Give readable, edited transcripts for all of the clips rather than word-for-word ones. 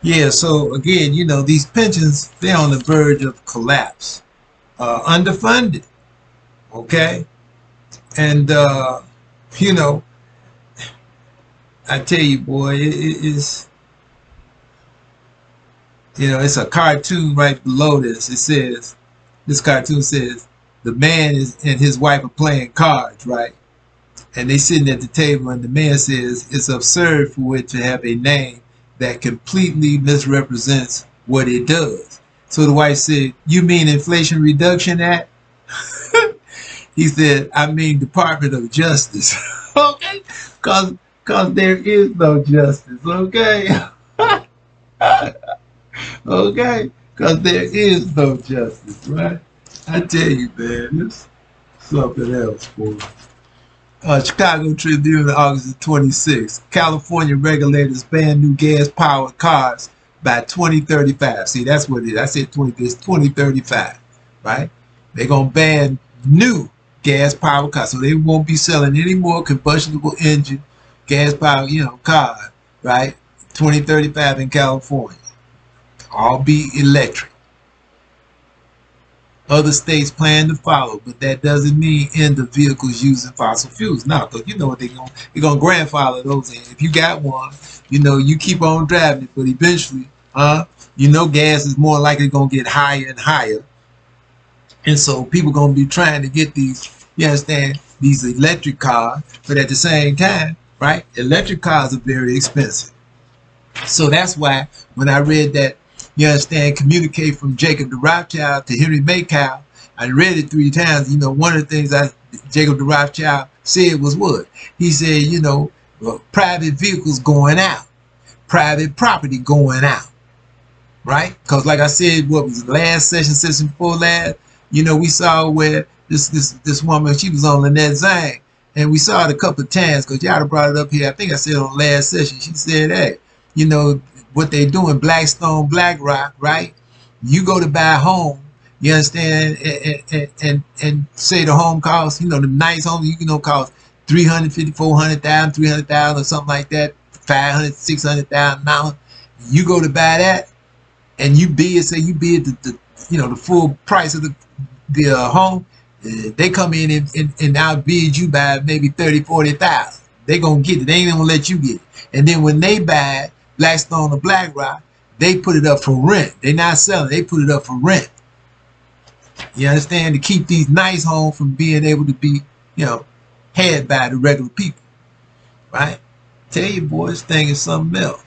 Yeah, so again, these pensions, they're on the verge of collapse. Underfunded, okay? And, you know, I tell you, boy, it is, it's a cartoon right below this. This cartoon says, the man and his wife are playing cards, right? And they sitting at the table, and the man says, it's absurd for it to have a name that completely misrepresents what it does. So the wife said, you mean Inflation Reduction Act? He said, I mean Department of Justice. Okay? Cause there is no justice, okay? Okay? Cause there is no justice, right? I tell you, man, it's something else, boy. Chicago Tribune, August 26th. California regulators ban new gas-powered cars by 2035. See, that's what it is. I said 2035, right? They're going to ban new gas-powered cars. So they won't be selling any more combustible engine gas-powered, cars, right? 2035 in California. All be electric. Other states plan to follow, but that doesn't mean end of vehicles using fossil fuels. No, because you know what they're gonna grandfather those in. If you got one, you keep on driving it, but eventually, gas is more likely gonna get higher and higher. And so people gonna be trying to get these, you understand, these electric cars, but at the same time, right, electric cars are very expensive. So that's why when I read that, you understand, communicate from Jacob the Rothschild to Henry Maycow, I read it 3 times. One of the things Jacob the Rothschild said was what? He said, private vehicles going out, private property going out, right? Because like I said, what was the last session before last, we saw where this woman, she was on Lynette Zang, and we saw it a couple of times because y'all brought it up here. I think I said on last session, she said, hey, what they doing, Blackstone, BlackRock, right? You go to buy a home, you understand, and say the home costs, the nice home, cost $350,000, $400,000, $300,000 or something like that, $500,000, $600,000. You go to buy that, and you bid, say you bid the full price of the home. They come in and outbid you by maybe 30,000, 40,000. They gonna get it. They ain't gonna let you get it. And then when they buy it, Blackstone or BlackRock, they put it up for rent. They not selling. They put it up for rent. You understand? To keep these nice homes from being able to be, had by the regular people, right? Tell you, boy, this thing is something else.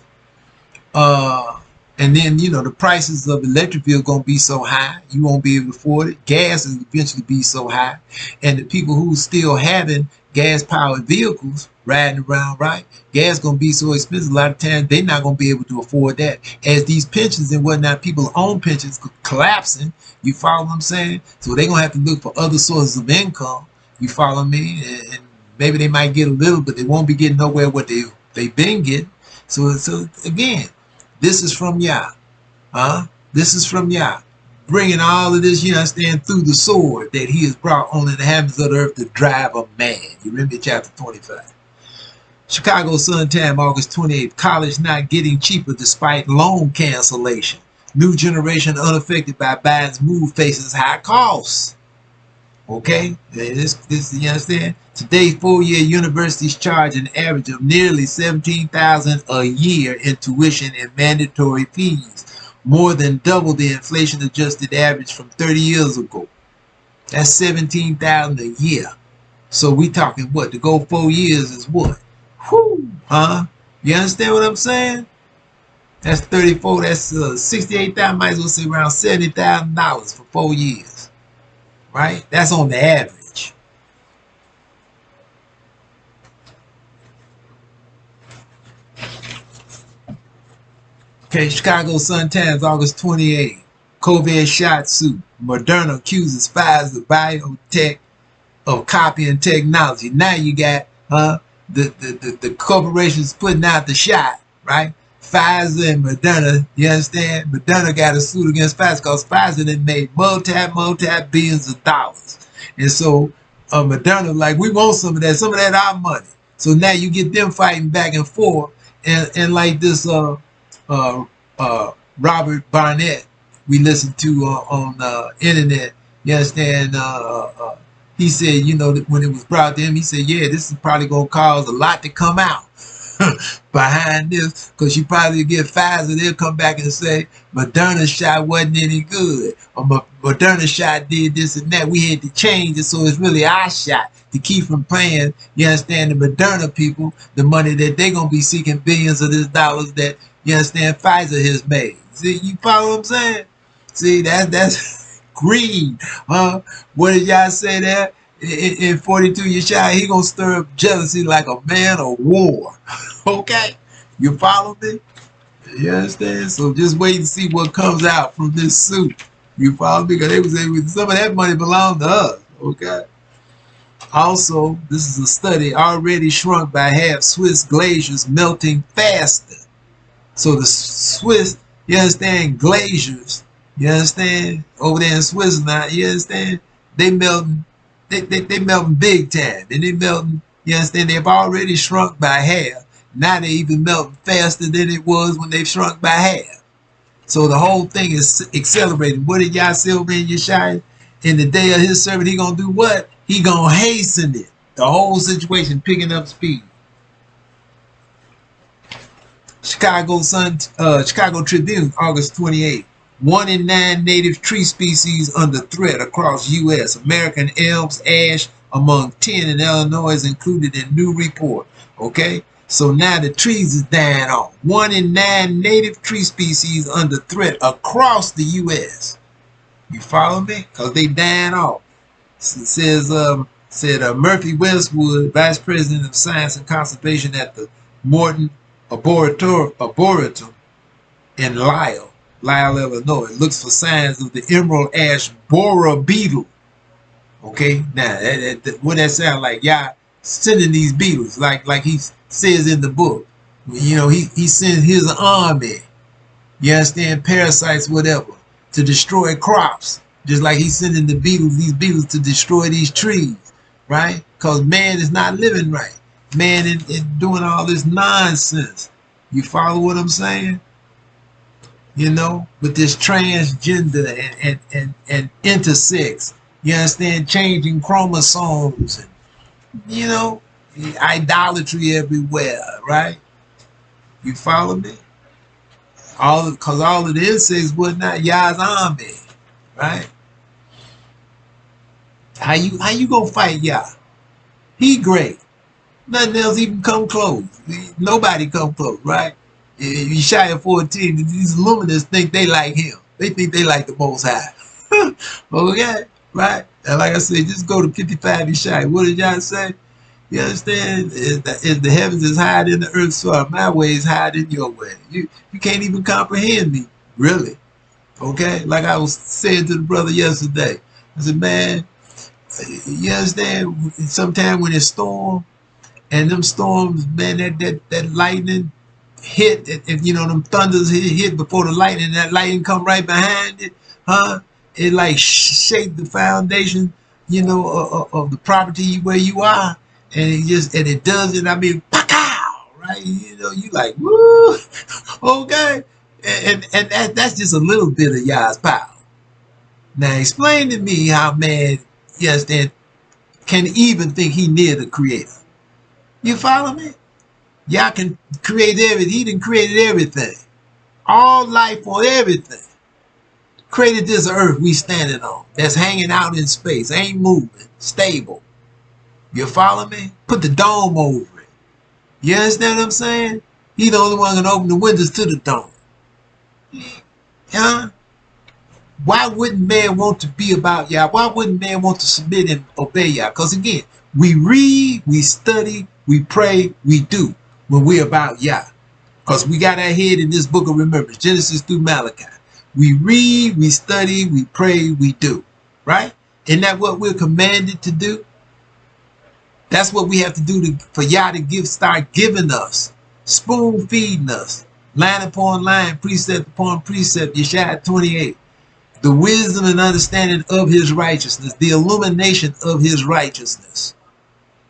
And then, the prices of electric vehicles going to be so high, you won't be able to afford it. Gas will eventually be so high. And the people who still having gas-powered vehicles riding around, right? Gas going to be so expensive, a lot of times they're not going to be able to afford that. As these pensions and whatnot, people own pensions collapsing, you follow what I'm saying? So they're going to have to look for other sources of income, you follow me? And maybe they might get a little, but they won't be getting nowhere what they've been getting. So again, this is from Yah. This is from Yah. Bringing all of this, you understand, through the sword that he has brought on in the heavens of the earth to drive a man. You remember chapter 25. Chicago Sun-Times, August 28th. College not getting cheaper despite loan cancellation. New generation unaffected by Biden's move faces high costs. Okay? This you understand? Today, 4-year universities charge an average of nearly $17,000 a year in tuition and mandatory fees, more than double the inflation-adjusted average from 30 years ago. That's $17,000 a year. So we talking what? To go 4 years is what? Whew, You understand what I'm saying? That's 34. That's 68,000. Might as well say around $70,000 for 4 years, right? That's on the average. Okay, Chicago Sun-Times, August 28th. COVID shot suit. Moderna accuses Pfizer Biotech of copying technology. Now you got the corporations putting out the shot, right? Pfizer and Moderna, you understand? Moderna got a suit against Pfizer because Pfizer then made multi-billions of dollars. And so Moderna like, we want some of that our money. So now you get them fighting back and forth, and like this Robert Barnett we listened to on internet. You understand? He said, you know, that when it was brought to him, he said, yeah, this is probably going to cause a lot to come out behind this, because you probably get Pfizer, they'll come back and say Moderna shot wasn't any good, or Moderna shot did this and that. We had to change it, so it's really our shot to keep from paying, you understand, the Moderna people the money that they're going to be seeking billions of this dollars that, you understand, Pfizer has made. See, you follow what I'm saying? See, that's greed, huh? What did y'all say there? In 42 Yeshua, he gonna stir up jealousy like a man of war. Okay? You follow me? You understand? So just wait and see what comes out from this suit. You follow me? Because they was able, some of that money belonged to us. Okay? Also, this is a study already shrunk by half Swiss glaciers melting faster. So the Swiss, you understand, glaciers, you understand, over there in Switzerland, you understand, they melting. They melting big time, and they melting, you understand, they've already shrunk by half. Now they even melting faster than it was when they shrunk by half. So the whole thing is accelerating. What did y'all say over in Yeshua? In the day of his servant, he gonna do what? He gonna hasten it. The whole situation picking up speed. Chicago Tribune, August 28th. 1 in 9 native tree species under threat across U.S. American elms, ash among 10 in Illinois is included in new report. Okay, so now the trees is dying off. 1 in 9 native tree species under threat across the U.S. You follow me? Because they dying off. So it says, Murphy Westwood, Vice President of Science and Conservation at the Morton Arboretum in Lyle, Illinois, looks for signs of the emerald ash borer beetle. Okay, now what that sound like? Y'all sending these beetles, like he says in the book. You know, he sends his army, you understand, parasites, whatever, to destroy crops. Just like he's sending these beetles to destroy these trees, right? Because man is not living right. Man is doing all this nonsense. You follow what I'm saying? You know, with this transgender and intersex, you understand, changing chromosomes, and, you know, idolatry everywhere, right? You follow me? Because all of the insects was not Yah's army, right? How you gonna fight Yah? He great. Nothing else even come close. Nobody come close, right? You shy at 14, these Illuminists think they like him. They think they like the Most High. Okay, right? And like I said, just go to 55 Yeshua. What did y'all say? You understand? If the heavens is higher than the earth, so are my ways higher than your way. You can't even comprehend me, really. Okay? Like I was saying to the brother yesterday. I said, man, you understand? Sometimes when it's storm, and them storms, man, that lightning hit, if you know, them thunders hit before the lightning, that lightning come right behind it, huh? It like shake the foundation, you know, of the property where you are, and it does it. I mean, pow, right? You know, you like, woo, okay, and that's just a little bit of Yah's power. Now explain to me how man, you understand, can even think he near the Creator. You follow me? Y'all can create everything. He done created everything. All life on everything. Created this earth we standing on. That's hanging out in space. Ain't moving. Stable. You follow me? Put the dome over it. You understand what I'm saying? He the only one can open the windows to the dome. Huh? Why wouldn't man want to be about Yah? Why wouldn't man want to submit and obey Yah? Because again, we read, we study, we pray, we do when we're about Yah. Because we got our head in this book of remembrance, Genesis through Malachi. We read, we study, we pray, we do. Right? Isn't that what we're commanded to do? That's what we have to do for Yah to start giving us, spoon feeding us, line upon line, precept upon precept, Yeshua 28. The wisdom and understanding of his righteousness, the illumination of his righteousness.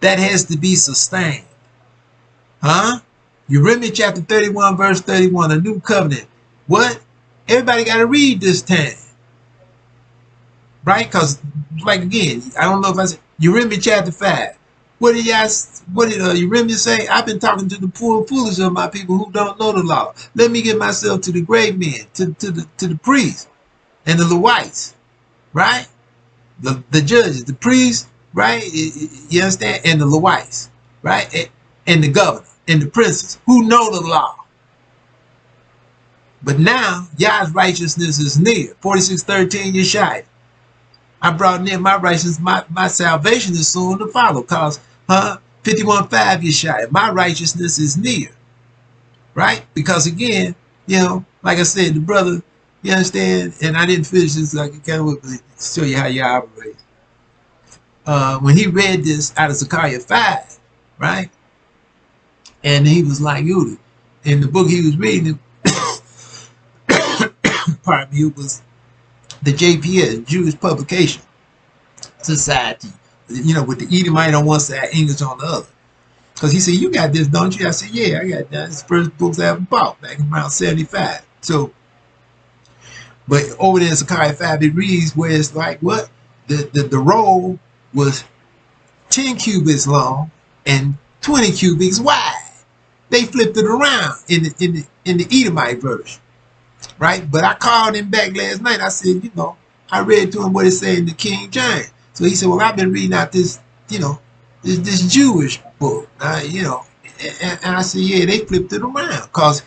That has to be sustained. Huh? Jeremiah chapter 31, verse 31, a new covenant What? Everybody got to read this time. Right? Because, like, again, I don't know if I said, Yeremiah chapter 5. What did Yeremiah say? I've been talking to the poor and foolish of my people who don't know the law. Let me give myself to the great men, to the priests and the Levites, right? The judges, the priests, right? You understand? And the Levites, right? And the governor and the princes who know the law. But now, Yah's righteousness is near. 46:13, Yeshai. I brought near my righteousness, my salvation is soon to follow. Cause 51:5 Yeshai, my righteousness is near. Right? Because again, you know, like I said, the brother, you understand, and I didn't finish this, so I can kind of show you how you operate. When he read this out of Zechariah 5, right? And he was like, Yudah. In the book he was reading, pardon me, it was the JPS, Jewish Publication Society, you know, with the Edomite on one side, English on the other. Because he said, you got this, don't you? I said, yeah, I got that. It's the first books I ever bought back in around 75. So, but over there in Zechariah 5, it reads where it's like, what? The roll was 10 cubits long and 20 cubits wide. They flipped it around in the Edomite version. Right? But I called him back last night. I said, you know, I read to him what it said in the King James. So he said, well, I've been reading out this, you know, this Jewish book, you know. And I said, yeah, they flipped it around. Because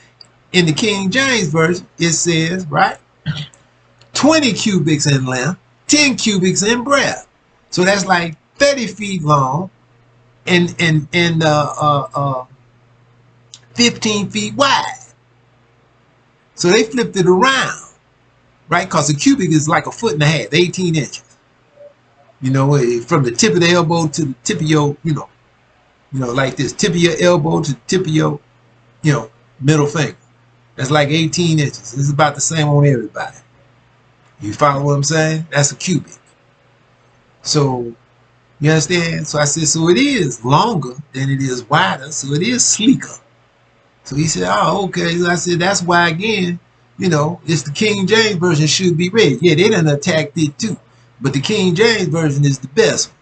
in the King James version, it says, right, 20 cubits in length, 10 cubits in breadth. So that's like 30 feet long and 15 feet wide. So they flipped it around, right? Because a cubit is like a foot and a half, 18 inches. You know, from the tip of the elbow to the tip of your, you know, like this, tip of your elbow to the tip of your, you know, middle finger. That's like 18 inches. It's about the same on everybody. You follow what I'm saying? That's a cubit. So, you understand? So I said, so it is longer than it is wider, so it is sleeker. So he said, oh, okay. So I said, that's why, again, you know, it's the King James version should be read. Yeah, they done attacked it too. But the King James version is the best one.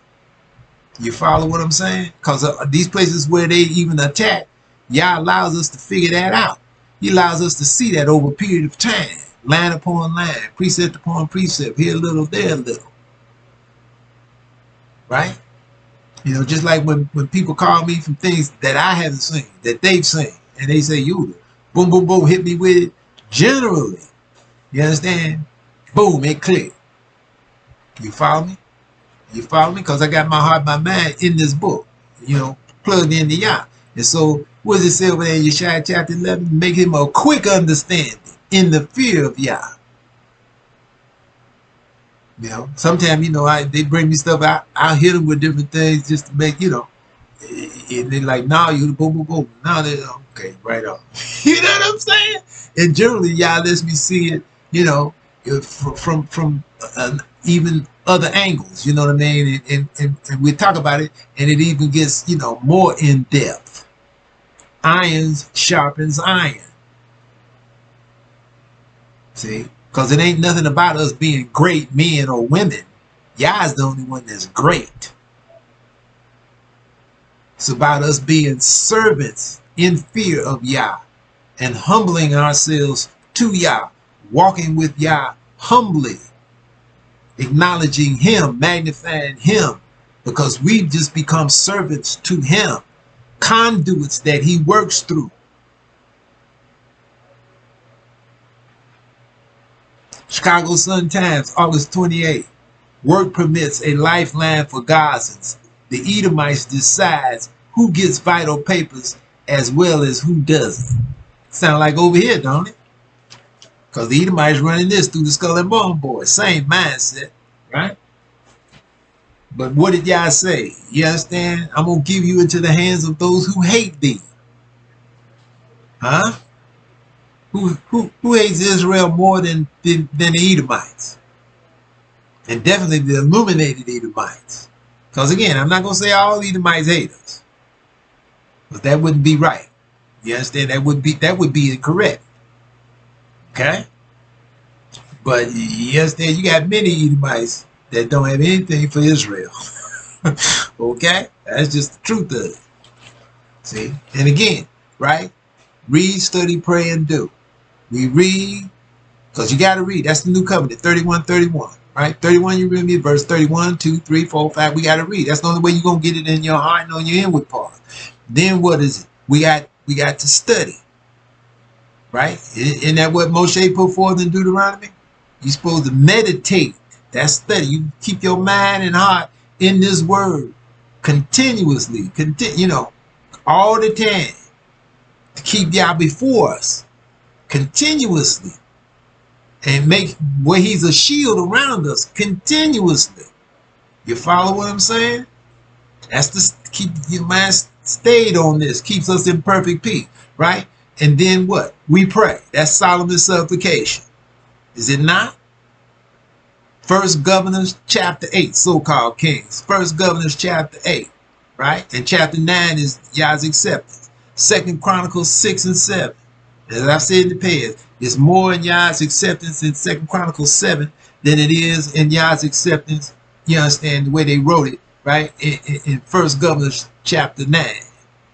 You follow what I'm saying? Because these places where they even attack, Yah allows us to figure that out. He allows us to see that over a period of time. Line upon line, precept upon precept, here a little, there a little. Right? You know, just like when people call me from things that I haven't seen, that they've seen. And they say, Yudah, boom, boom, boom, hit me with it. Generally, you understand? Boom, it clicked. You follow me? You follow me? Because I got my heart, my mind in this book, you know, plugged into Yah. And so, what does it say over there in Yeshai chapter 11? Make him a quick understanding in the fear of Yah. You know, sometimes, you know, they bring me stuff out. I'll hit them with different things just to make, you know, and they're like, nah, you boom, boom, boom. Now they're okay, right on. You know what I'm saying? And generally, Yah lets me see it, you know, from even other angles, you know what I mean? And we talk about it, and it even gets, you know, more in depth. Iron sharpens iron. See? Because it ain't nothing about us being great men or women. Yah's the only one that's great. It's about us being servants in fear of Yah and humbling ourselves to Yah, walking with Yah humbly, acknowledging Him, magnifying Him, because we've just become servants to Him, conduits that He works through. Chicago Sun-Times, August 28. Work permits a lifeline for Gazans. The Edomites decides who gets vital papers as well as who doesn't. Sound like over here, don't it? Because the Edomites running this through the Skull and Bone Boys. Same mindset, right? But what did Yah say? You understand? I'm going to give you into the hands of those who hate thee. Huh? Who hates Israel more than the Edomites? And definitely the illuminated Edomites. Because again, I'm not going to say all Edomites hate us. But that wouldn't be right. You understand? That would be incorrect. Okay? But yes, there you got many Edomites that don't have anything for Israel. Okay? That's just the truth of it. See? And again, right? Read, study, pray, and do. We read, because you got to read. That's the new covenant, 31:31. Right? 31, you read me, verse 31, 2, 3, 4, 5. We got to read. That's the only way you're going to get it in your heart and on your inward part. Then what is it? We got to study. Right? Isn't that what Moshe put forth in Deuteronomy? You're supposed to meditate. That's study. You keep your mind and heart in this word continuously. All the time. To keep Yah before us. Continuously. And make where he's a shield around us continuously. You follow what I'm saying? That's to keep your mind stayed on this. Keeps us in perfect peace. Right? And then what? We pray. That's Solomon's supplication. Is it not? First Governors chapter 8, so-called kings. First Governors chapter 8. Right? And chapter 9 is Yah's acceptance. Second Chronicles 6 and 7. As I've said in the past, it's more in Yah's acceptance in Second Chronicles 7 than it is in Yah's acceptance, you understand, the way they wrote it, right? In First Governors chapter 9,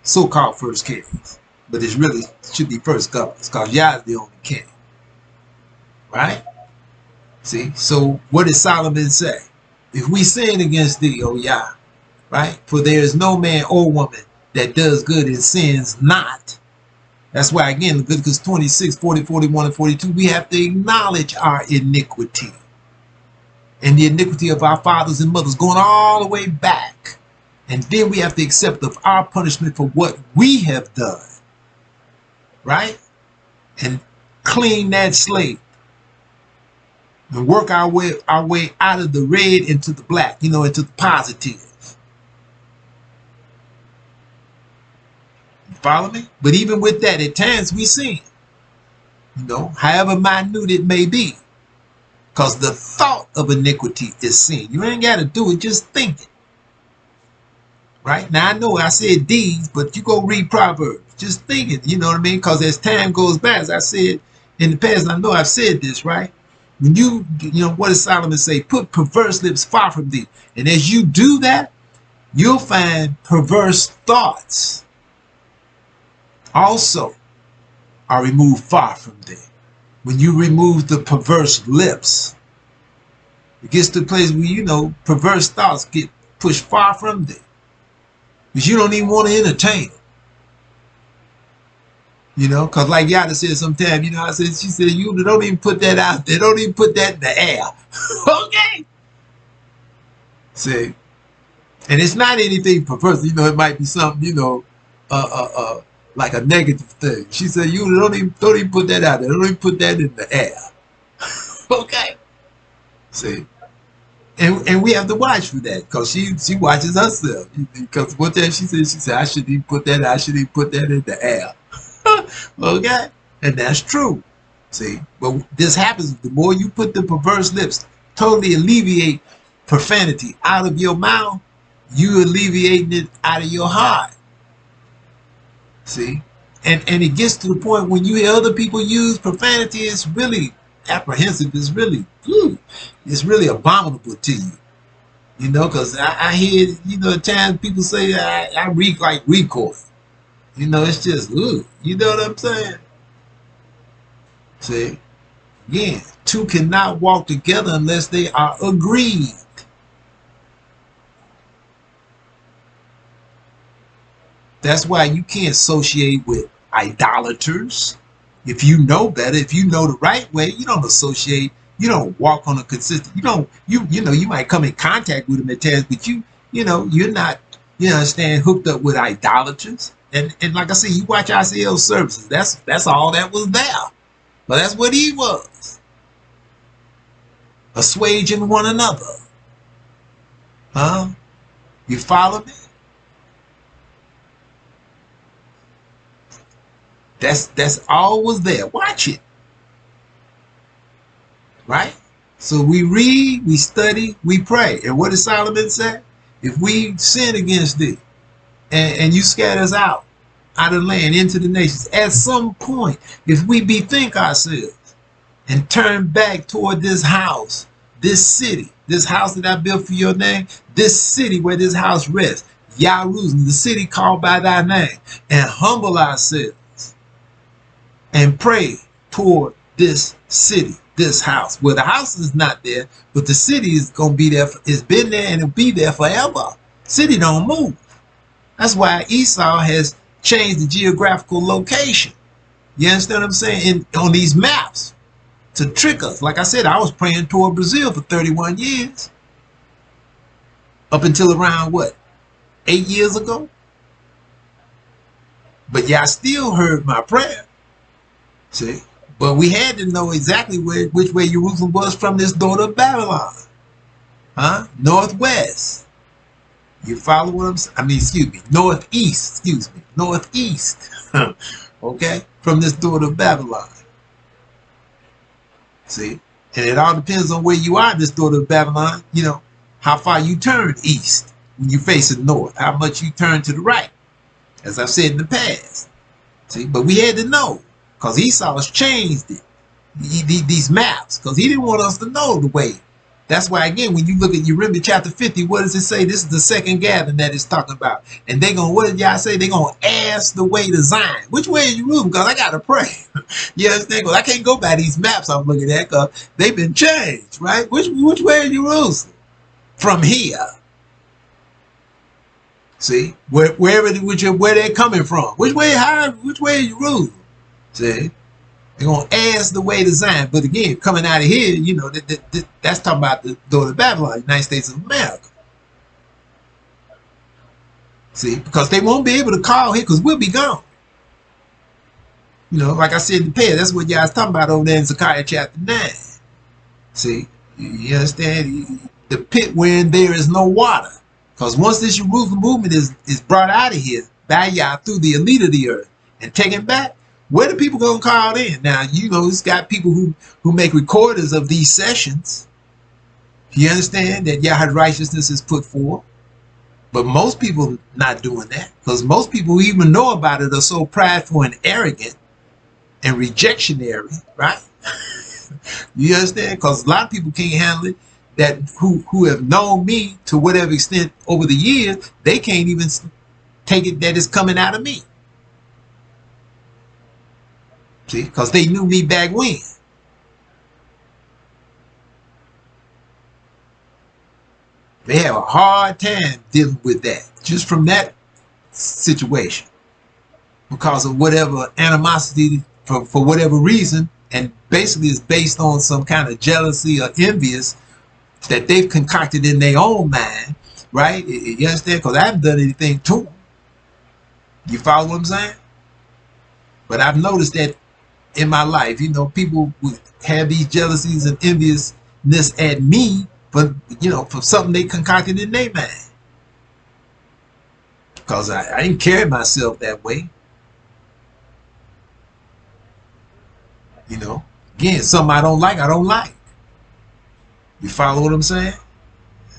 so-called First Kings. But it really should be First Governors, because Yah is the only king. Right? See? So what did Solomon say? If we sin against thee, O Yah, right? For there is no man or woman that does good and sins not. That's why, again, Leviticus 26, 40, 41, and 42, we have to acknowledge our iniquity. And the iniquity of our fathers and mothers, going all the way back. And then we have to accept of our punishment for what we have done. Right? And clean that slate. And work our way out of the red into the black, into the positive. Follow me? But even with that, at times we sin. However minute it may be. Because the thought of iniquity is sin. You ain't got to do it, just think it. Right? Now I know I said deeds, but you go read Proverbs. Just think it, you know what I mean? Because as time goes by, as I said in the past, I know I've said this, right? When what does Solomon say? Put perverse lips far from thee. And as you do that, you'll find perverse thoughts also are removed far from thee. When you remove the perverse lips, it gets to the place where, perverse thoughts get pushed far from thee. Because you don't even want to entertain them. Because like Yada said sometime, she said, you don't even put that out there. Don't even put that in the air. Okay? See? And it's not anything perverse. It might be something, like a negative thing. She said, you don't even put that out there. Don't even put that in the air. Okay? See? And we have to watch for that, because she watches herself. Because what that she said, I shouldn't even put that in the air. Okay? And that's true. See? But this happens, the more you put the perverse lips, totally alleviate profanity out of your mouth, you alleviating it out of your heart. See? And it gets to the point when you hear other people use profanity, it's really apprehensive. It's really abominable to you. Because I hear, at times people say I read like recoil. It's just, you know what I'm saying? See? Again, two cannot walk together unless they are agreed. That's why you can't associate with idolaters. If you know better, if you know the right way, you don't associate, you don't walk on a consistent, you might come in contact with them at times, but you're not, hooked up with idolaters. And like I said, you watch ICL services, that's all that was there. But that's what he was. Assuaging one another. Huh? You follow me? That's all was there. Watch it. Right? So we read, we study, we pray. And what did Solomon say? If we sin against thee and you scatter us out of the land into the nations, at some point, if we bethink ourselves and turn back toward this house, this city, this house that I built for your name, this city where this house rests, YHWH, the city called by thy name, and humble ourselves and pray toward this city, this house. Well, the house is not there, but the city is going to be there. It's been there and it'll be there forever. City don't move. That's why Esau has changed the geographical location. You understand what I'm saying? On these maps to trick us. Like I said, I was praying toward Brazil for 31 years. Up until around, what, 8 years ago? But y'all still heard my prayer. See? But we had to know exactly which way Jerusalem was from this daughter of Babylon. Huh? Northwest. You follow what I'm saying? I mean, excuse me. Northeast. Excuse me. Northeast. Okay? From this daughter of Babylon. See? And it all depends on where you are, this daughter of Babylon. You know, how far you turn east when you face the north. How much you turn to the right. As I've said in the past. See? But we had to know. Because Esau has changed it. These maps. Because he didn't want us to know the way. That's why, again, when you look at Jeremiah chapter 50, what does it say? This is the second gathering that it's talking about. And they're going to, what did y'all say? They're going to ask the way to Zion. Which way is Jerusalem? Because I got to pray. You understand? Because I can't go by these maps I'm looking at because they've been changed, right? Which way is Jerusalem? From here. See? Where they're coming from. Which way is Jerusalem? See? They're going to ask the way to Zion. But again, coming out of here, you know, that's talking about the daughter of Babylon, United States of America. See, because they won't be able to call here because we'll be gone. You know, like I said in the past, that's what y'all was talking about over there in Zechariah chapter 9. See, you understand? The pit wherein there is no water. Because once this Jerusalem movement is brought out of here by y'all through the elite of the earth and taken back, where the people gonna call in? Now, you know, it's got people who make recorders of these sessions. You understand that YHWH righteousness is put forth. But most people not doing that. Because most people who even know about it are so prideful and arrogant and rejectionary, right? You understand? Because a lot of people can't handle it. That who have known me to whatever extent over the years, they can't even take it that it's coming out of me. See, because they knew me back when. They have a hard time dealing with that, just from that situation, because of whatever animosity for whatever reason, and basically it's based on some kind of jealousy or envious that they've concocted in their own mind, right? You understand? Because I haven't done anything to them. You follow what I'm saying? But I've noticed that in my life, you know, people would have these jealousies and enviousness at me for, you know, for something they concocted in their mind. Because I didn't carry myself that way. You know, again, something I don't like, I don't like. You follow what I'm saying?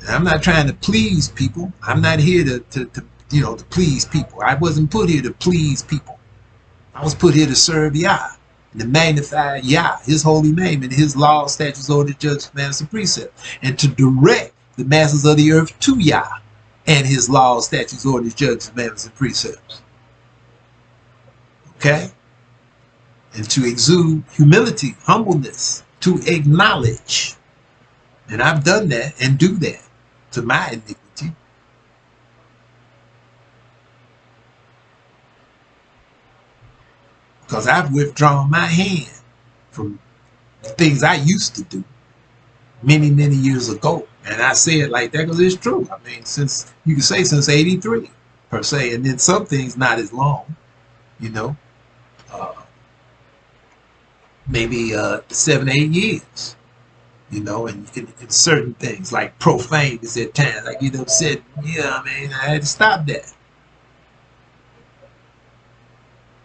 I'm not trying to please people. I'm not here to you know, to please people. I wasn't put here to please people. I was put here to serve Yah. To magnify Yah, his holy name, and his laws, statutes, orders, judgments, commandments, and precepts, and to direct the masses of the earth to Yah and his laws, statutes, orders, judgments, commandments, and precepts. Okay? And to exude humility, humbleness, to acknowledge. And I've done that and do that to my iniquity. Because I've withdrawn my hand from the things I used to do many, many years ago. And I say it like that because it's true. I mean, since, you can say since 83, per se. And then some things not as long, you know. Maybe 7 or 8 years. You know, and in certain things, like profane is at times. I get upset. Yeah, I mean, I had to stop that.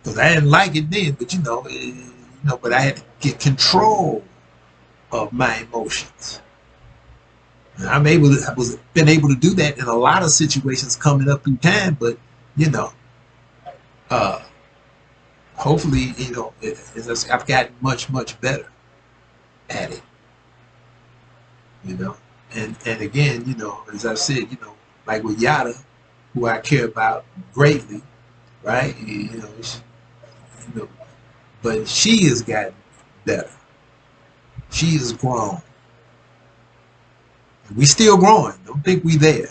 Because I didn't like it then, but you know, but I had to get control of my emotions. And I was been able to do that in a lot of situations coming up through time, but you know, hopefully, you know, I've gotten much, much better. at it, you know. And again, you know, as I said, you know, like with Yada, who I care about greatly, right? You know, you know, but she has gotten better. She has grown. And we still growing. Don't think we there.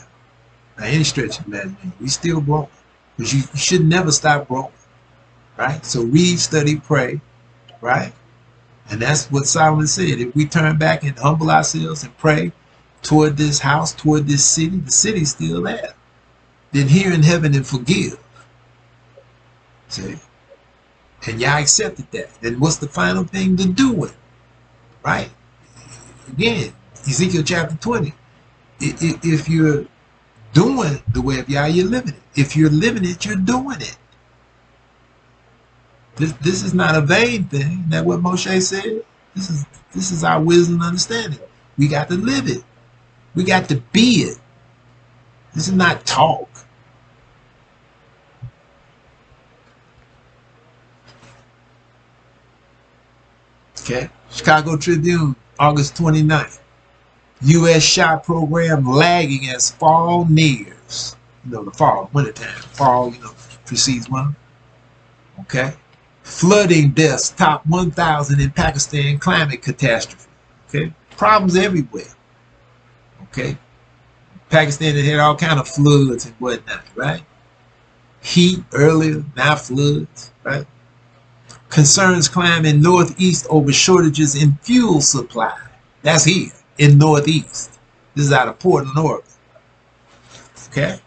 By any stretch of imagination, we still growing. Because you should never stop growing, right? So read, study, pray, right? And that's what Solomon said. If we turn back and humble ourselves and pray toward this house, toward this city, the city's still there. Then hear in heaven and forgive. See? And y'all accepted that. Then what's the final thing to do it? Right? Again, Ezekiel chapter 20. If you're doing the way of Yah, you're living it. If you're living it, you're doing it. This is not a vain thing. Isn't that what Moshe said? This is our wisdom and understanding. We got to live it. We got to be it. This is not talk. Okay. Chicago Tribune, August 29th. U.S. shot program lagging as fall nears. You know, the fall, wintertime. Fall, you know, precedes winter. Okay. Flooding deaths top 1,000 in Pakistan climate catastrophe. Okay. Problems everywhere. Okay. Pakistan had all kind of floods and whatnot, right? Heat earlier, now floods, right? Concerns climb in Northeast over shortages in fuel supply. That's here in Northeast. This is out of Portland, Oregon. Okay.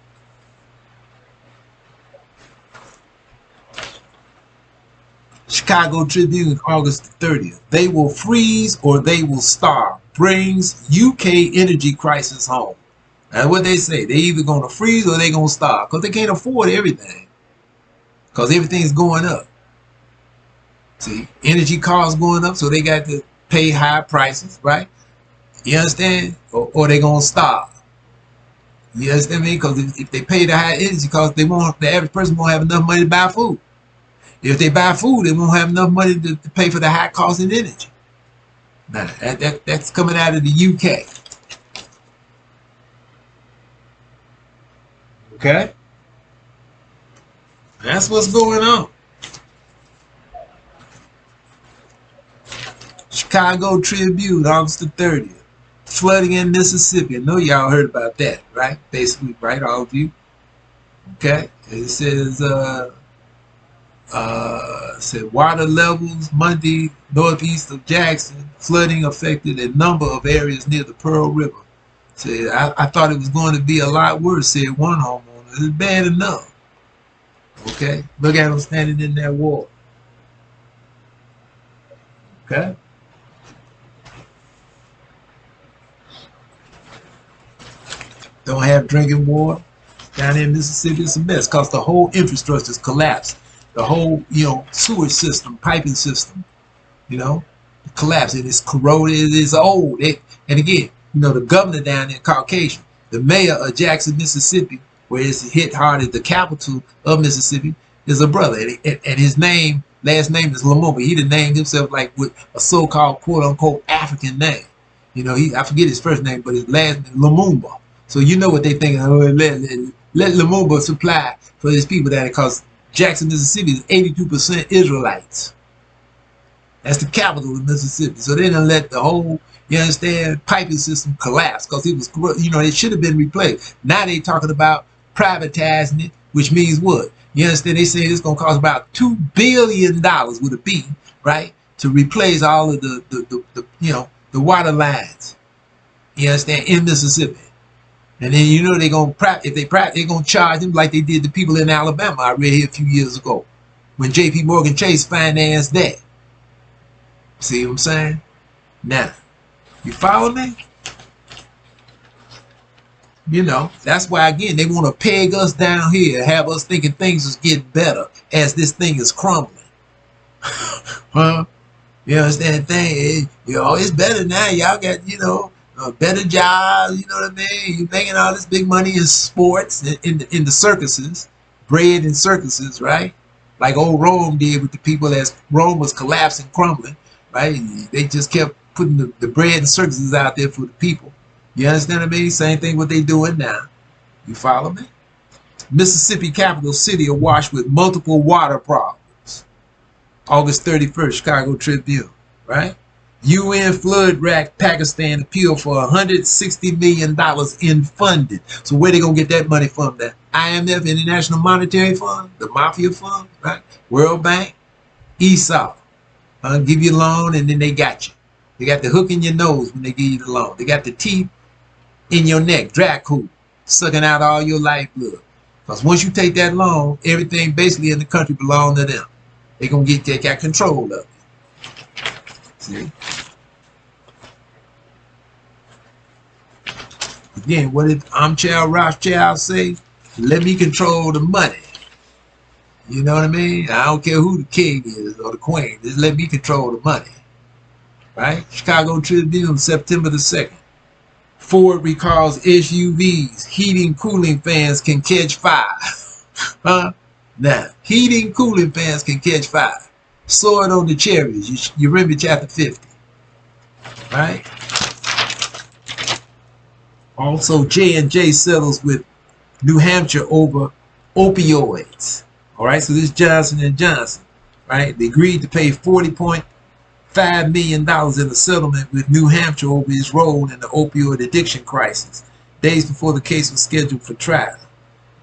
Chicago Tribune, August 30th. They will freeze or they will starve. Brings UK energy crisis home. That's what they say. They either going to freeze or they going to starve. Because they can't afford everything. Because everything's going up. See, energy costs going up, so they got to pay high prices, right? You understand? Or they going to starve. You understand me? Because if they pay the high energy costs, the average person won't have enough money to buy food. If they buy food, they won't have enough money to pay for the high cost in energy. Now, that's coming out of the UK. Okay? That's what's going on. Chicago Tribune, August the 30th. Flooding in Mississippi. I know y'all heard about that, right? Basically, right? All of you. Okay? It says, said water levels Monday northeast of Jackson. Flooding affected a number of areas near the Pearl River. Said, I thought it was going to be a lot worse, said one homeowner. It's bad enough. Okay? Look at them standing in that water. Okay? Don't have drinking water. Down there in Mississippi, it's a mess because the whole infrastructure is collapsed. The whole, you know, sewage system, piping system, you know, collapsed. It is corroded. It is old. And again, you know, the governor down there, Caucasian, the mayor of Jackson, Mississippi, where it's hit hard at the capital of Mississippi, is a brother. And his name, last name is Lumumba. He done named himself like with a so-called quote-unquote African name. You know, I forget his first name, but his last name, Lumumba. So you know what they think. Oh, let Lumumba supply for his people down there, because Jackson, Mississippi is 82% Israelites. That's the capital of Mississippi. So they done let the whole, you understand, piping system collapse because it was, you know, it should have been replaced. Now they talking about privatizing it, which means what? You understand? They say it's going to cost about $2 billion with a B, right, to replace all of the you know, the water lines. You understand? In Mississippi. And then you know they're gonna they're gonna charge them like they did the people in Alabama. I read here a few years ago when J.P. Morgan Chase financed that. See what I'm saying? Now, you follow me? You know, that's why again they want to peg us down here, have us thinking things is getting better as this thing is crumbling. Huh? You understand the thing? You know, it's better now. Y'all got, you know, better jobs, you know what I mean? You're making all this big money in sports, in the circuses, bread in circuses, right? Like old Rome did with the people as Rome was collapsing, crumbling, right? They just kept putting the bread and circuses out there for the people. You understand what I mean? Same thing what they doing now. You follow me? Mississippi capital city awash with multiple water problems. August 31st, Chicago Tribune, right? UN flood racked Pakistan appeal for $160 million in funding. So where they gonna get that money from? The IMF, International Monetary Fund, the Mafia Fund, right? World Bank, Esau. Give you a loan and then they got you. They got the hook in your nose when they give you the loan. They got the teeth in your neck, Dracul, sucking out all your lifeblood. Because once you take that loan, everything basically in the country belongs to them. They're gonna they got control of it. See? Again, what did Rothschild say? Let me control the money. You know what I mean? I don't care who the king is or the queen. Just let me control the money. Right? Chicago Tribune, September the 2nd. Ford recalls SUVs. Heating cooling fans can catch fire. Now, heating cooling fans can catch fire. Sword on the chariots. You remember chapter 50. Right? Also, J&J settles with New Hampshire over opioids. All right, so this Johnson & Johnson, right? They agreed to pay $40.5 million in a settlement with New Hampshire over his role in the opioid addiction crisis, days before the case was scheduled for trial.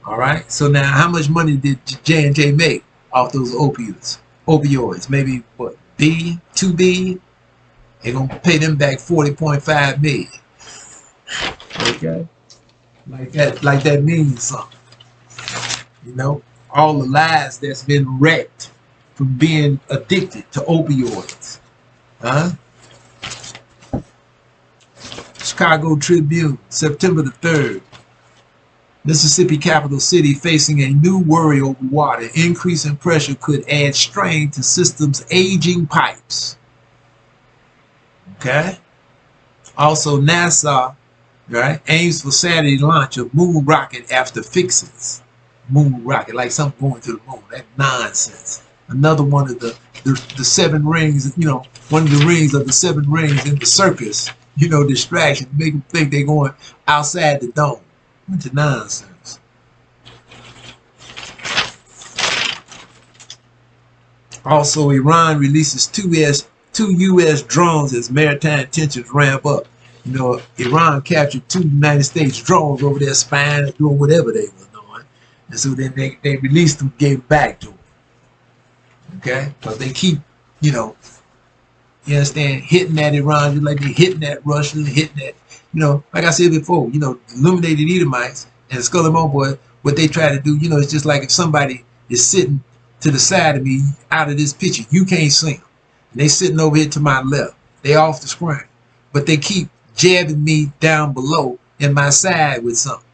All right, so now how much money did J&J make off those opioids? Maybe what, $2 billion? They're gonna pay them back $40.5 million. Okay, like that means something. You know, all the lives that's been wrecked from being addicted to opioids. Chicago Tribune, September the 3rd. Mississippi capital city facing a new worry over water. Increase in pressure could add strain to system's aging pipes. Okay. Also, NASA, right, aims for Saturday launch of moon rocket after fixes. Moon rocket, like something going to the moon. That nonsense. Another one of the 7 rings, you know, one of the rings of the 7 rings in the circus, you know, distraction, make them think they're going outside the dome. Bunch of nonsense. Also, Iran releases two U.S. drones as maritime tensions ramp up. You know, Iran captured 2 United States drones over there spying and doing whatever they were doing. And so then they released them, gave back to them. Okay? Because they keep, you know, you understand, hitting at Iran, just like they're hitting at Russia, hitting at, you know, like I said before, you know, illuminated Edomites and Skull and Boy, what they try to do, you know, it's just like if somebody is sitting to the side of me out of this picture, you can't see them. And they sitting over here to my left. They off the screen. But they keep jabbing me down below in my side with something.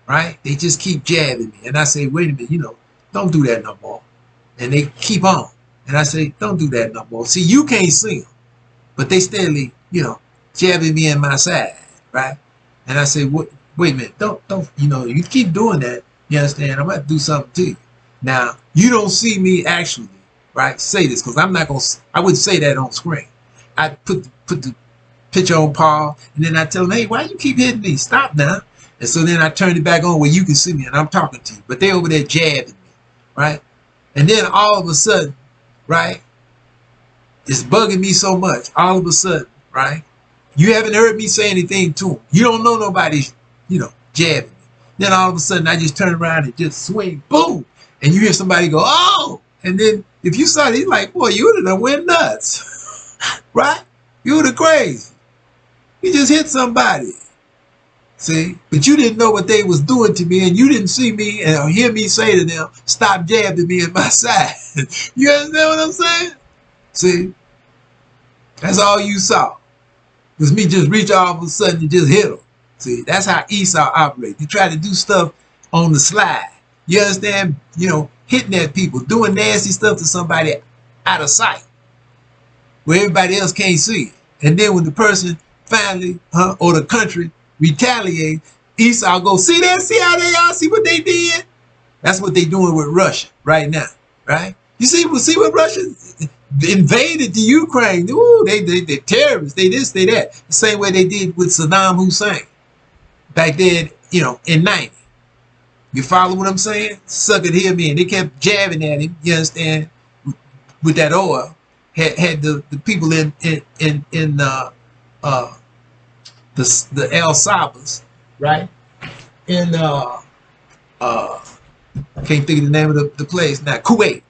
Right? They just keep jabbing me. And I say, wait a minute, you know, don't do that no more. And they keep on. And I say, don't do that no more. See, you can't see them. But they steadily, you know, jabbing me in my side. Right? And I say, wait a minute, don't, you know, you keep doing that. You understand? I'm going to do something to you. Now, you don't see me actually, right, say this, because I'm not going to, I wouldn't say that on screen. I put the picture on pause, and then I tell them, hey, why you keep hitting me? Stop now. And so then I turn it back on where you can see me, and I'm talking to you. But they over there jabbing me, right? And then all of a sudden, right, it's bugging me so much. All of a sudden, right, you haven't heard me say anything to them. You don't know nobody's, you know, jabbing me. Then all of a sudden, I just turn around and just swing, boom. And you hear somebody go, oh! And then if you saw it, he's like, boy, you would have went nuts. Right? You would have crazy. You just hit somebody. See? But you didn't know what they was doing to me, and you didn't see me and hear me say to them, stop jabbing me in my side. You understand what I'm saying? See? That's all you saw. Was me just reach all of a sudden and just hit them. See? That's how Esau operates. You try to do stuff on the slide. You understand? You know, hitting at people, doing nasty stuff to somebody out of sight, where everybody else can't see it. And then when the person finally, or the country retaliate, Esau goes, see that? See how they are? See what they did? That's what they doing with Russia right now, right? You see what Russia invaded the Ukraine. Ooh, they terrorists. They this, they that. The same way they did with Saddam Hussein back then, you know, in 90. You follow what I'm saying? Sucker him in. They kept jabbing at him, you understand, with that oil. Had the people in the El Sabas, right? In I can't think of the name of the place now, Kuwait,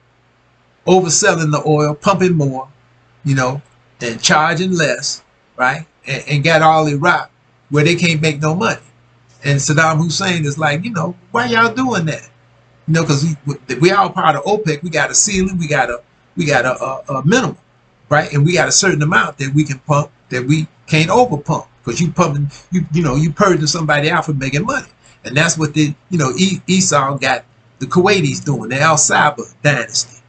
overselling the oil, pumping more, you know, and charging less, right? And got all Iraq where they can't make no money. And Saddam Hussein is like, you know, why y'all doing that? You know, because we all part of OPEC. We got a ceiling, we got a minimum, right? And we got a certain amount that we can pump that we can't over pump, because you pumping, you purging somebody out for making money. And that's what Esau got the Kuwaitis doing, the Al Saba dynasty.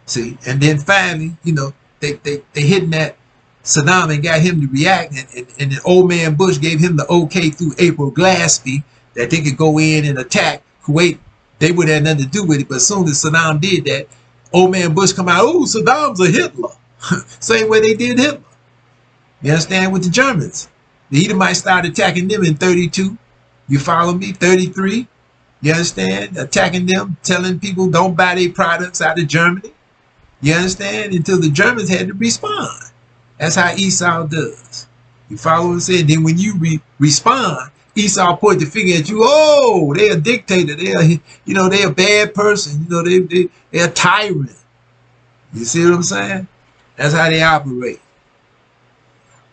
See, and then finally, they hitting that Saddam and got him to react, and then old man Bush gave him the okay through April Glaspie that they could go in and attack Kuwait. They would have nothing to do with it, but as soon as Saddam did that, old man Bush come out, oh, Saddam's a Hitler. Same way they did Hitler. You understand? With the Germans. The Edomites started attacking them in 32. You follow me? 33. You understand? Attacking them, telling people don't buy their products out of Germany. You understand? Until the Germans had to respond. That's how Esau does. You follow what I'm saying? Then when you respond, Esau point the finger at you. Oh, they're a dictator. They're a bad person. They're a tyrant. You see what I'm saying? That's how they operate.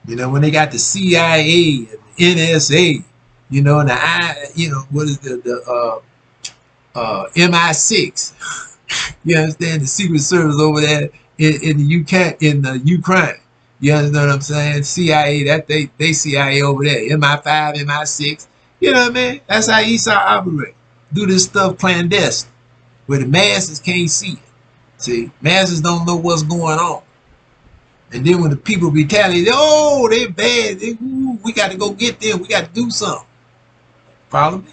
When they got the CIA and the NSA, and the what is the MI6? You understand? The Secret Service over there in the UK, in the Ukraine. You understand what I'm saying? CIA, that they CIA over there. MI5, MI6. You know what I mean? That's how Esau operate. Do this stuff clandestine, where the masses can't see it. See, masses don't know what's going on. And then when the people retaliate, oh, they bad. We got to go get them. We got to do something. Follow me?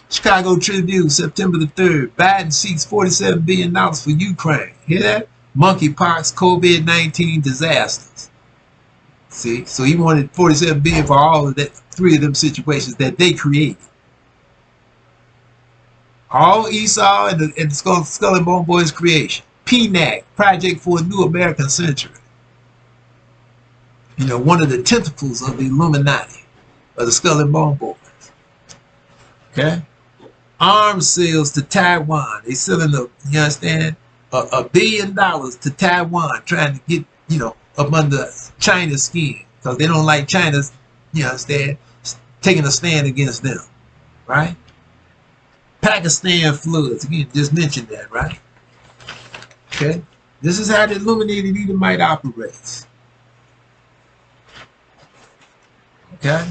Chicago Tribune, September the 3rd. Biden seeks $47 billion for Ukraine. Hear that? Monkeypox, COVID-19 disasters. See? So he wanted $47 billion for all of that, 3 of them situations that they created. All Esau and the Skull and Bone Boys creation. PNAC, Project for a New American Century. One of the tentacles of the Illuminati, of the Skull and Bone Boys. Okay? Arms sales to Taiwan. They selling you understand, $1 billion to Taiwan, trying to get, up under China's skin, because they don't like China's, you understand, taking a stand against them. Right? Pakistan floods. Again, just mentioned that, right? Okay? This is how the Illuminated Edomite operates. Okay?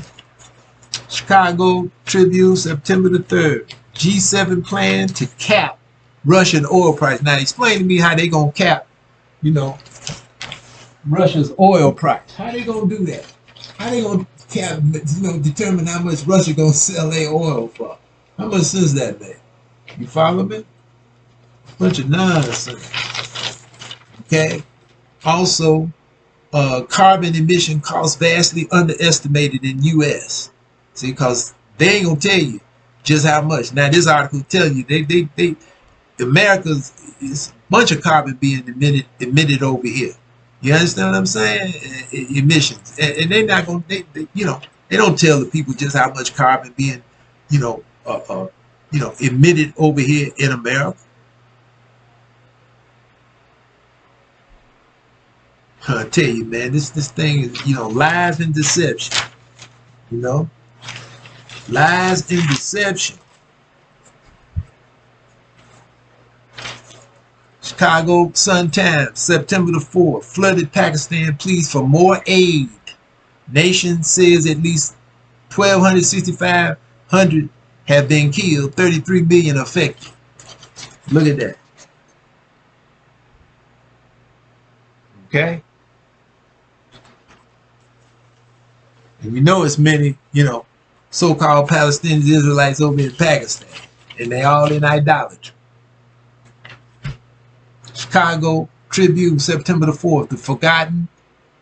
Chicago Tribune, September the 3rd. G7 plan to cap Russian oil price. Now explain to me how they gonna cap, Russia's oil price. How they gonna do that? How they gonna cap, determine how much Russia gonna sell their oil for? How much sense that make? You follow me? Bunch of nonsense. Okay? Also, carbon emission costs vastly underestimated in U.S. See, because they ain't gonna tell you just how much. Now, this article tell you America's is a bunch of carbon being emitted over here. You understand what I'm saying? Emissions, and they're not gonna. They don't tell the people just how much carbon being, emitted over here in America. I tell you, man, this thing is, lies and deception. Lies and deception. Chicago Sun-Times, September the 4th. Flooded Pakistan pleads for more aid. Nation says at least 1,265 have been killed, 33 million affected. Look at that. Okay? And it's many, so-called Palestinian Israelites over in Pakistan. And they all in idolatry. Chicago Tribune, September the 4th, the forgotten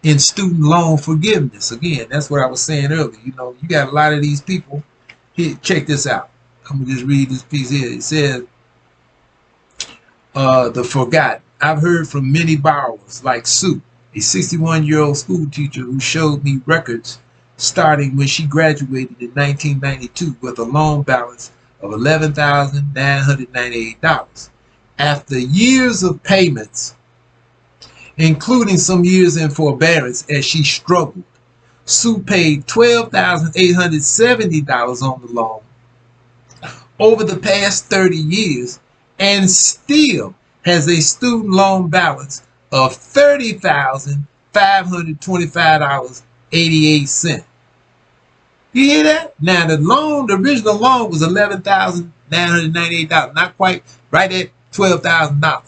in student loan forgiveness. Again, that's what I was saying earlier. You know, you got a lot of these people. Here, check this out. I'm going to just read this piece here. It says, the forgotten. I've heard from many borrowers like Sue, a 61-year-old school teacher who showed me records starting when she graduated in 1992 with a loan balance of $11,998. After years of payments, including some years in forbearance as she struggled, Sue paid $12,870 on the loan over the past 30 years and still has a student loan balance of $30,525.88. You hear that? Now the original loan was $11,998, not quite right at $12,000.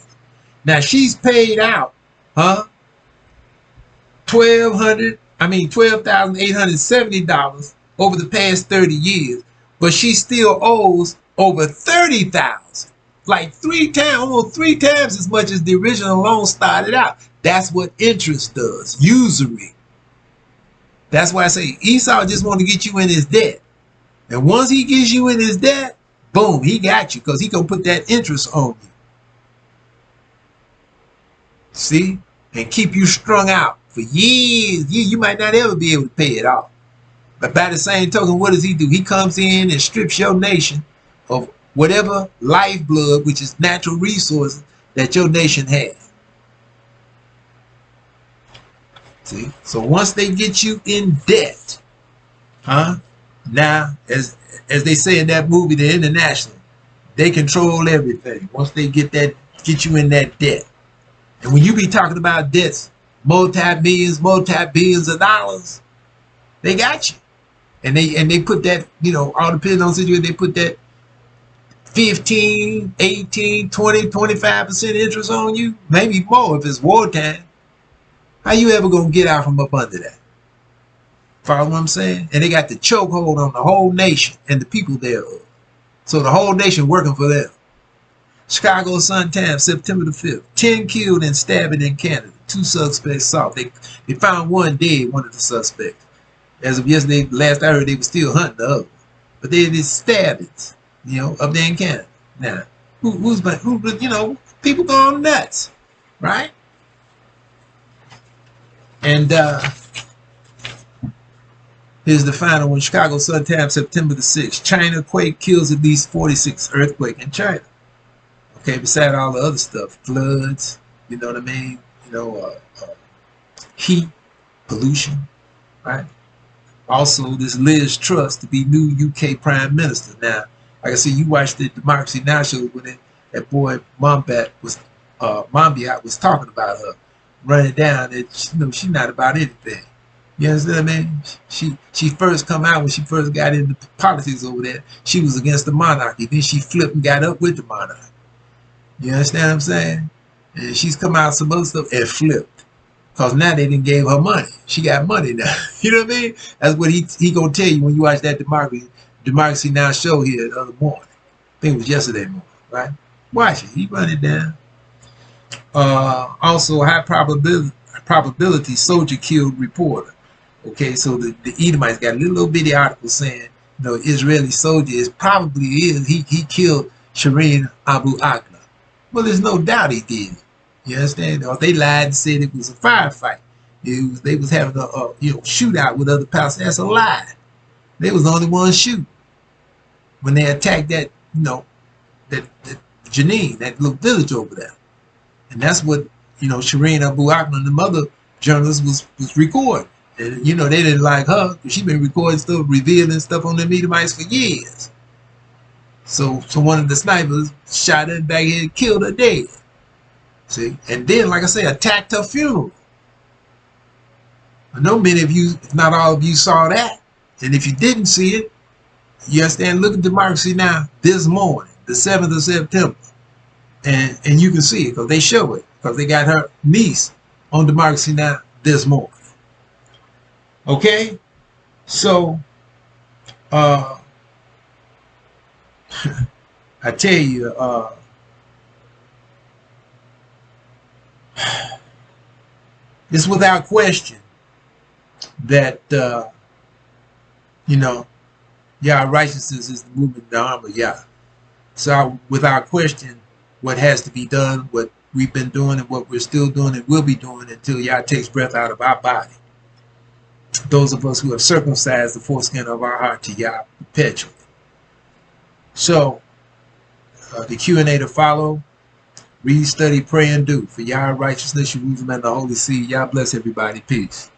Now she's paid out, $12,870 over the past 30 years, but she still owes over $30,000, like almost three times as much as the original loan started out. That's what interest does, usury. That's why I say Esau just want to get you in his debt. And once he gets you in his debt, boom, he got you, because he gonna put that interest on you. See? And keep you strung out for years. You might not ever be able to pay it off. But by the same token, what does he do? He comes in and strips your nation of whatever lifeblood, which is natural resources, that your nation has. See? So once they get you in debt, now, as they say in that movie, The International, they control everything. Once they get you in that debt. And when you be talking about debts, multi-billions of dollars, they got you. And they put that, all depending on the situation, they put that 15, 18, 20, 25% interest on you, maybe more if it's wartime. How you ever gonna get out from up under that? Follow what I'm saying? And they got the chokehold on the whole nation and the people thereof. So the whole nation working for them. Chicago Sun-Times, September the 5th. 10 killed and stabbing in Canada. 2 suspects sought. They found one dead, one of the suspects. As of yesterday, last I heard, they were still hunting the other. But they did stabbings, up there in Canada. Now, who people going nuts, right? And here's the final one. Chicago Sun-Times, September the 6th. China quake kills at least 46. Earthquake in China. Okay, beside all the other stuff, floods, you know what I mean? Heat, pollution, right? Also, this Liz Truss to be new UK Prime Minister. Now, like I said, you watched the Democracy Now! Show when that boy Mombiat was talking about her running down that she's not about anything. You understand what I mean? She first come out when she first got into politics over there. She was against the monarchy. Then she flipped and got up with the monarchy. You understand what I'm saying? And she's come out some other stuff and flipped. Because now they didn't give her money. She got money now. You know what I mean? That's what he gonna tell you when you watch that Democracy Now! Show here the other morning. I think it was yesterday morning, right? Watch it. He run it down. Also, high probability soldier killed reporter. Okay, so the Edomites got a little bitty article saying, Israeli soldier he killed Shireen Abu Akleh. Well, there's no doubt he did it. You understand? Or they lied and said it was a firefight. They was having a shootout with other Palestinians. That's a lie. They was the only ones shooting when they attacked that that Jenin, that little village over there. And that's what Shireen Abu Akleh and the other journalists was recording. And they didn't like her because she been recording stuff, revealing stuff on the Edomites for years. So one of the snipers shot her in the back head and killed her dead. See? And then, like I say, attacked her funeral. I know many of you, if not all of you, saw that. And if you didn't see it, you understand, look at Democracy Now! This morning, the 7th of September. And you can see it because they show it. Because they got her niece on Democracy Now! This morning. Okay? So, I tell you, It's without question that, you know, Yah righteousness is the movement in the arm of Yah. So without question, what has to be done, what we've been doing and what we're still doing and will be doing until Yah takes breath out of our body. Those of us who have circumcised the foreskin of our heart to Yah perpetually. So the Q&A to follow. Read, study, pray, and do. For Yah righteousness, Jerusalem, and the Holy See. Yah bless everybody. Peace.